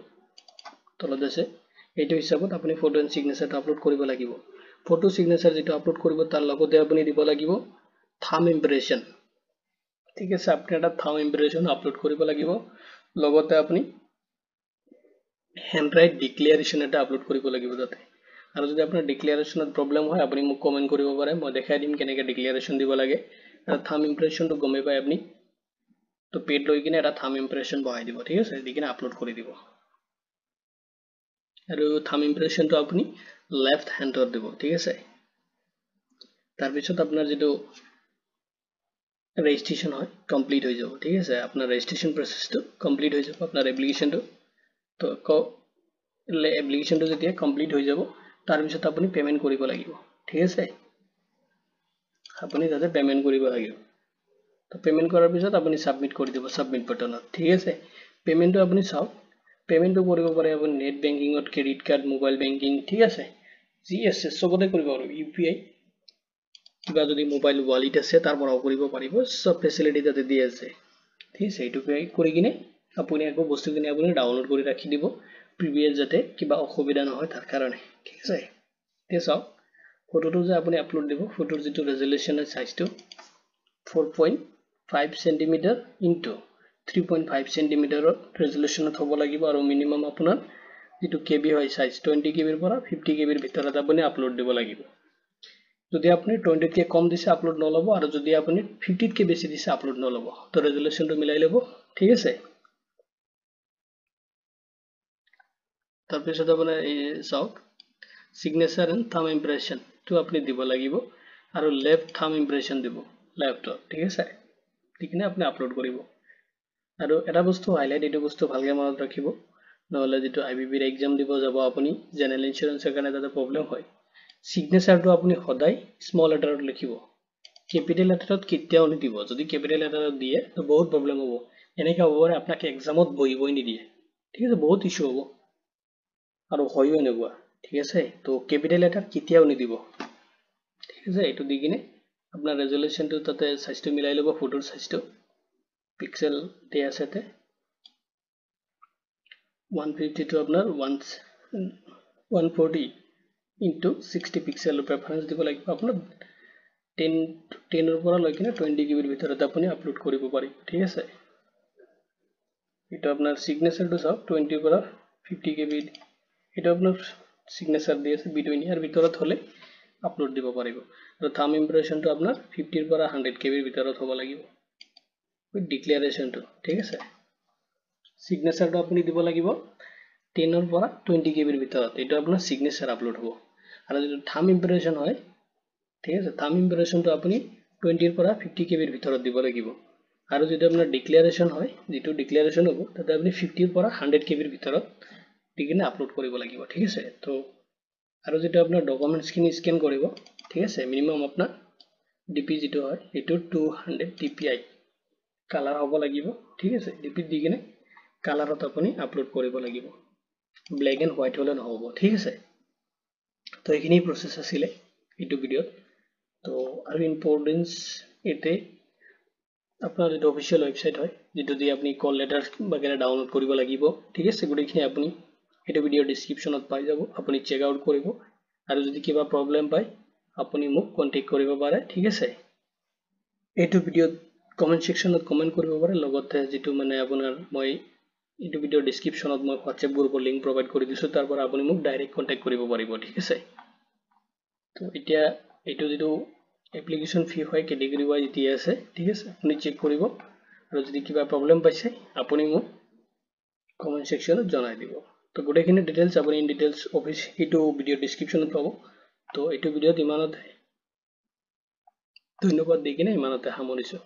তলত আছে এইটো হিচাপত আপুনি ফটো এণ্ড সিগনেচাৰটো আপলোড কৰিব লাগিব ফটো সিগনেচাৰ যেটো আপলোড কৰিব তাৰ লগতে আপুনি দিব লাগিব থাম্ব ইমপ্ৰেশন ঠিক আছে আপুনি এটা থাম্ব ইমপ্ৰেশন আপলোড কৰিব লাগিব লগতে আপুনি হ্যান্ডৰাইট ডিক্লেৰেচন এটা আপলোড কৰিব লাগিব তাতে আৰু যদি আপোনাৰ ডিক্লেৰেচনত প্ৰবলেম হয় আপুনি মোক কমেন্ট কৰিব পাৰে মই দেখাই দিম কেনেকৈ ডিক্লেৰেচন দিব লাগে আৰু থাম্ব ইমপ্ৰেশনটো গমে পায় আপুনি তো পেড লৈ কিনে এটা থাম্ব ইমপ্ৰেশন বহাই দিব ঠিক আছে দি কিনে আপলোড কৰি দিব আৰু থাম্ব ইমপ্ৰেশনটো আপুনি লেফট হ্যান্ডত দিব ঠিক আছে তাৰ পিছত আপোনাৰ যেটো ৰেজিষ্ট্ৰেচন হয় কমপ্লিট হৈ যাব ঠিক আছে আপোনাৰ ৰেজিষ্ট্ৰেচন প্ৰসেসটো কমপ্লিট হৈ যাব আপোনাৰ এপ্লিকেশনটো তো এপ্লিকেশনটো যেতিয়া কমপ্লিট হৈ যাব তাৰ পিছত আপুনি পেমেন্ট কৰিব লাগিব ঠিক আছে আপুনি তাতে পেমেন্ট কৰিব লাগিব তো পেমেন্ট কৰাৰ পিছত আপুনি সাবমিট কৰি দিব সাবমিট বাটনত ঠিক আছে পেমেন্টটো আপুনি চাওক পেমেন্টটো কৰিব পাৰে আপুনি নেট বেংকিংত ক্ৰেডিট কাৰ্ড মোবাইল বেংকিং ঠিক আছে জি আছে সবতে কৰিব আৰু ইউপিআই কিবা যদি মোবাইল ওয়ালেট আছে তাৰ পৰাও কৰিব পাৰিব সব ফেসিলিটি তাতে দি আছে ঠিক আছে এইটো কৰি কিনে আপুনি আকৌ বস্তুখিনি আপুনি ডাউনলোড কৰি ৰাখি দিব প্ৰিভিয়াছ যাতে কিবা অসুবিধা নহয় তাৰ কাৰণে ঠিক আছে এতিয়া চাওক ফটোটো যে আপুনি আপলোড দিব ফটোৰ যেটো ৰেজুলেশ্যন সাইজটো 4.5 সেন্টিমিটাৰ ইনটু 3.5 সেন্টিমিটাৰৰ ৰেজুলেশ্যনত হ'ব লাগিব আৰু মিনিমাম আপোনাৰ যেটো কেবি হয় সাইজ 20 কেবিৰ পৰা 50 কেবিৰ ভিতৰত আপুনি আপলোড দিব লাগিব যদি আপুনি 20 কে কম দিছে আপলোড নলব আৰু যদি আপুনি 50 কে বেছি দিছে আপলোড নলব তো ৰেজুলেশ্যনটো মিলাই লব ঠিক আছে তাৰ পিছত আপোনাৰ এই চাওক সিগনেচাৰ এণ্ড থাম্ব ইমপ্ৰেশন তো আপুনি দিব লাগিব আৰু লেফট থাম্ব ইমপ্ৰেশন দিব লেফটত ঠিক আছে দিকিনে আপুনি আপলোড কৰিব আৰু এটা বস্তু হাইলাইট এইটো বস্তু ভালকে মনত ৰাখিব নহলে যেটো আইবিবিৰ এক্সাম দিব যাব আপুনি জেনাৰেল ইন্সুৰেন্সৰ কাৰণে তাতে প্ৰবলেম হয় সিগনেচাৰটো আপুনি সদায় স্মল লেটাৰত লিখিব ক্যাপিটেল লেটাৰত কেতিয়াও নিদিব যদি ক্যাপিটেল লেটাৰত দিয়ে তো বহুত প্ৰবলেম হ'ব এনেকৈ হ'ব পাৰে আপোনাক এক্সামত বহিবই নিদিয়ে ঠিক আছে বহুত ইস্যু হ'ব আৰু হয়ও এনেকুৱা ঠিক আছে তো ক্যাপিটেল লেটাৰ কেতিয়াও নিদিব ঠিক আছে এইটো দি কিনে আপোনাৰ ৰেজুলেশ্যনটো তাতে সাইজটো মিলাই লব ফটোৰ সাইজটো পিক্সেল দিয়া আছে তে 150 to আপনাৰ 140 ইনটু 60 পিক্সেলৰ প্ৰেফাৰেন্স দিব লাগিব আপোনাৰ 10 পৰা লৈ কিনে 20 GB ভিতৰত আপুনি আপলোড কৰিব পাৰিব ঠিক আছে এটা আপোনাৰ সিগনেচাৰটো চাওক 20 পৰা 50 GB এটা আপোনাৰ সিগনেচাৰ দি আছে বিটুইন ইয়াৰ ভিতৰত হলে আপলোড দিব পাৰিব আৰু থাম্ব ইমপ্ৰেছনটো আপোনাৰ 50 পৰা 100 KB ভিতৰত হ'ব লাগিব উইথ ডিক্লেৰেচনটো ঠিক আছে সিগনেচাৰটো আপুনি দিব লাগিব 10 পৰা 20 GB ভিতৰত এটা আপোনাৰ সিগনেচাৰ আপলোড হ'ব আৰু যদি থাম্ব ইমপ্ৰেছন হয় ঠিক আছে থাম্ব ইমপ্ৰেছনটো আপুনি 20 পৰা 50 KB ভিতৰত দিব লাগিব আৰু যদি আপোনাৰ ডিক্লেৰেচন হয় যেটো ডিক্লেৰেচন হ'ব তাতে আপুনি 50 পৰা 100 KB ভিতৰত দিকিনে আপলোড কৰিব লাগিব ঠিক আছে তো আৰু যেটো আপোনাৰ ডকুমেন্টস খিনি স্ক্যান কৰিব ঠিক আছে মিনিমাম আপোনাৰ ডিপি যেটো হয় এটো 200 dpi কালাৰ হ'ব লাগিব ঠিক আছে ডিপি দিকিনে কালাৰত আপুনি আপলোড কৰিব লাগিব ব্ল্যাক এন্ড হোৱাইট হলে নহব ঠিক আছে তো এইখিনি প্ৰসেস আছিল এইটো ভিডিওত তো আৰু ইম্পৰ্টেন্স এতে আপোনাৰ যেটো অফিশিয়াল ওয়েবসাইট হয় যেটো দি আপুনি কল লেটাৰ বাগেৰা ডাউনলোড কৰিব লাগিব ঠিক আছে গুডিখিনি আপুনি এটা ভিডিও ডেসক্ৰিপশনত পাই যাব আপুনি চেক আউট কৰিব আৰু যদি কিবা প্ৰবলেম পায় আপুনি মোক কন্টাক্ট কৰিব পাৰে ঠিক আছে এইটো ভিডিওত কমেন্ট সেকশনত কমেন্ট কৰিব পাৰে লগতে যেটো মানে আপোনাৰ মই এইটো ভিডিও ডেসক্ৰিপশনত মই WhatsApp গ্ৰুপৰ লিংক প্ৰভাইড কৰি দিছো তাৰ পৰা আপুনি মোক ডাইৰেক্ট কন্টাক্ট কৰিব পাৰিব ঠিক আছে তো এতিয়া এইটো যেটো এপ্লিকেশন ফি হয় ক্যাটাগৰি ওয়াইজ দিয়া আছে ঠিক আছে আপুনি চেক কৰিব আৰু যদি কিবা প্ৰবলেম পাইছে আপুনি মোক কমেন্ট সেকশনত জনাই দিব তো গুটেখিনি ডিটেইলস আপুনি ইন ডিটেইলস অফিস এইটো ভিডিও ডেসক্ৰিপশনত পাব তো এইটো ভিডিওত ইমানতে ধন্যবাদ দি কিনে ইমানতে সামৰিছো